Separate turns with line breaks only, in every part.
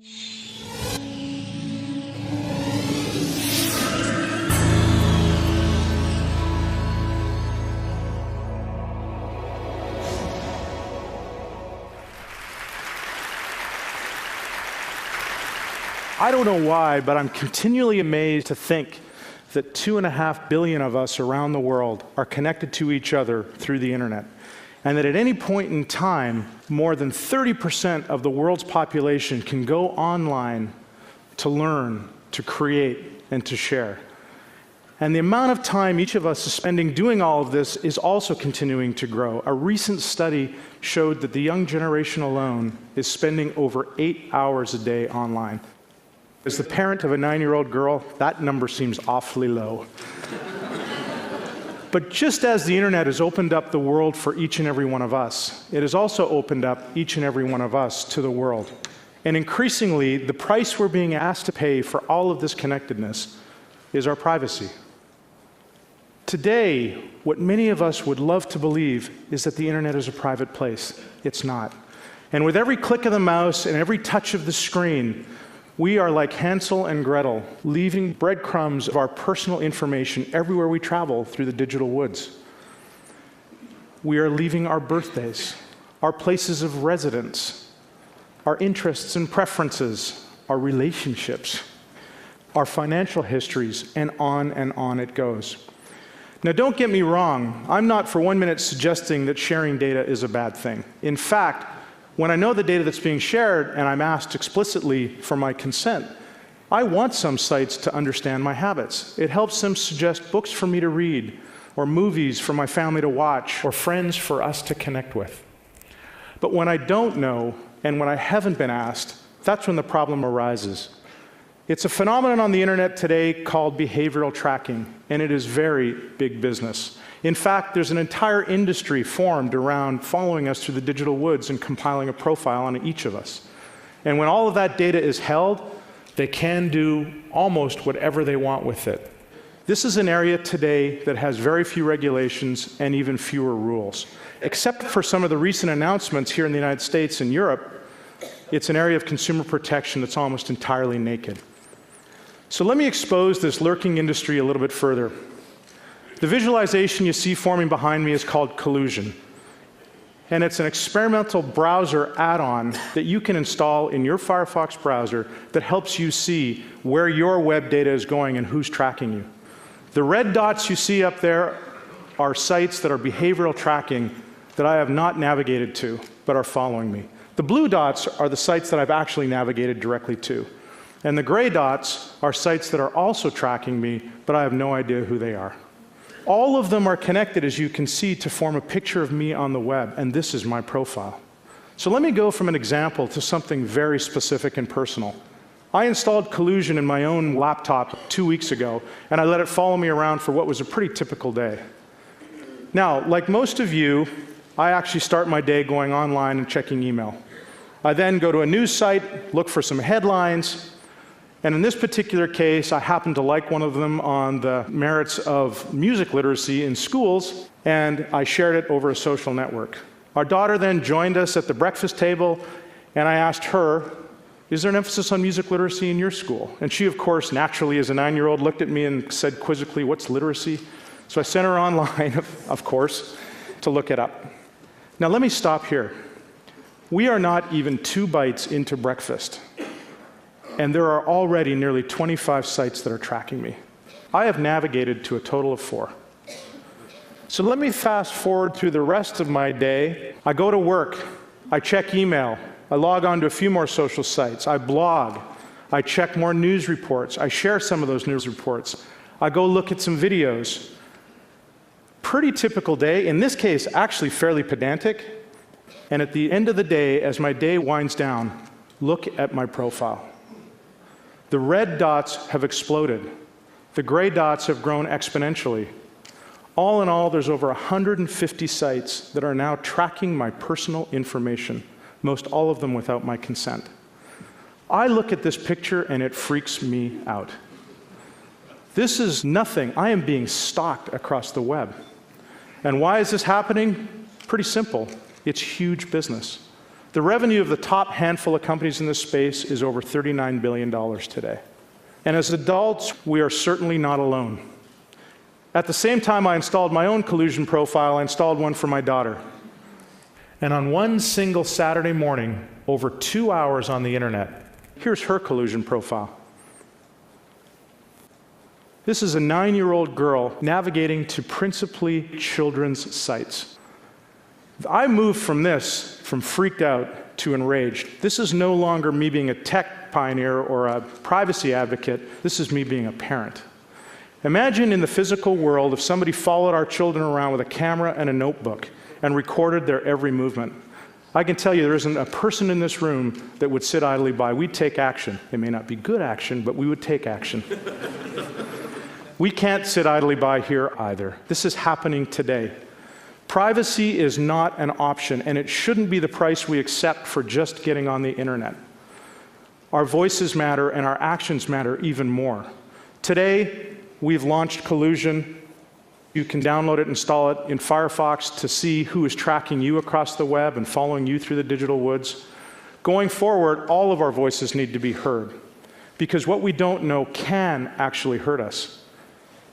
I don't know why, but I'm continually amazed to think that 2.5 billion of us around the world are connected to each other through the internet, and that at any point in time, more than 30% of the world's population can go online to learn, to create, and to share. And the amount of time each of us is spending doing all of this is also continuing to grow. A recent study showed that the young generation alone is spending over 8 hours a day online. As the parent of a 9-year-old girl, that number seems awfully low. But just as the internet has opened up the world for each and every one of us, it has also opened up each and every one of us to the world. And increasingly, the price we're being asked to pay for all of this connectedness is our privacy. Today, what many of us would love to believe is that the internet is a private place. It's not. And with every click of the mouse and every touch of the screen, we are like Hansel and Gretel, leaving breadcrumbs of our personal information everywhere we travel through the digital woods. We are leaving our birthdays, our places of residence, our interests and preferences, our relationships, our financial histories, and on it goes. Now, don't get me wrong. I'm not for 1 minute suggesting that sharing data is a bad thing. In fact, when I know the data that's being shared and I'm asked explicitly for my consent, I want some sites to understand my habits. It helps them suggest books for me to read, or movies for my family to watch, or friends for us to connect with. But when I don't know, and when I haven't been asked, that's when the problem arises. It's a phenomenon on the internet today called behavioral tracking, and it is very big business. In fact, there's an entire industry formed around following us through the digital woods and compiling a profile on each of us. And when all of that data is held, they can do almost whatever they want with it. This is an area today that has very few regulations and even fewer rules. Except for some of the recent announcements here in the United States and Europe, it's an area of consumer protection that's almost entirely naked. So let me expose this lurking industry a little bit further. The visualization you see forming behind me is called Collusion. And it's an experimental browser add-on that you can install in your Firefox browser that helps you see where your web data is going and who's tracking you. The red dots you see up there are sites that are behavioral tracking that I have not navigated to, but are following me. The blue dots are the sites that I've actually navigated directly to. And the gray dots are sites that are also tracking me, but I have no idea who they are. All of them are connected, as you can see, to form a picture of me on the web, and this is my profile. So let me go from an example to something very specific and personal. I installed Collusion in my own laptop 2 weeks ago, and I let it follow me around for what was a pretty typical day. Now, like most of you, I actually start my day going online and checking email. I then go to a news site, look for some headlines, and in this particular case, I happened to like one of them on the merits of music literacy in schools, and I shared it over a social network. Our daughter then joined us at the breakfast table, and I asked her, is there an emphasis on music literacy in your school? And she, of course, naturally, as a 9-year-old, looked at me and said quizzically, what's literacy? So I sent her online, of course, to look it up. Now let me stop here. We are not even 2 bites into breakfast, and there are already nearly 25 sites that are tracking me. I have navigated to a total of 4. So let me fast forward through the rest of my day. I go to work, I check email, I log on to a few more social sites, I blog, I check more news reports, I share some of those news reports, I go look at some videos. Pretty typical day, in this case actually fairly pedantic, and at the end of the day, as my day winds down, look at my profile. The red dots have exploded. The gray dots have grown exponentially. All in all, there's over 150 sites that are now tracking my personal information, most all of them without my consent. I look at this picture and it freaks me out. This is nothing. I am being stalked across the web. And why is this happening? Pretty simple. It's huge business. The revenue of the top handful of companies in this space is over $39 billion today. And as adults, we are certainly not alone. At the same time I installed my own collusion profile, I installed one for my daughter. And on one single Saturday morning, over 2 hours on the internet, here's her collusion profile. This is a 9-year-old girl navigating to principally children's sites. I moved from this, from freaked out to enraged. This is no longer me being a tech pioneer or a privacy advocate. This is me being a parent. Imagine in the physical world if somebody followed our children around with a camera and a notebook and recorded their every movement. I can tell you there isn't a person in this room that would sit idly by. We'd take action. It may not be good action, but we would take action. We can't sit idly by here either. This is happening today. Privacy is not an option, and it shouldn't be the price we accept for just getting on the internet. Our voices matter, and our actions matter even more. Today, we've launched Collusion. You can download it, install it in Firefox to see who is tracking you across the web and following you through the digital woods. Going forward, all of our voices need to be heard, because what we don't know can actually hurt us,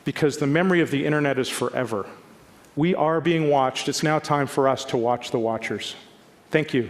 because the memory of the internet is forever. We are being watched. It's now time for us to watch the watchers. Thank you.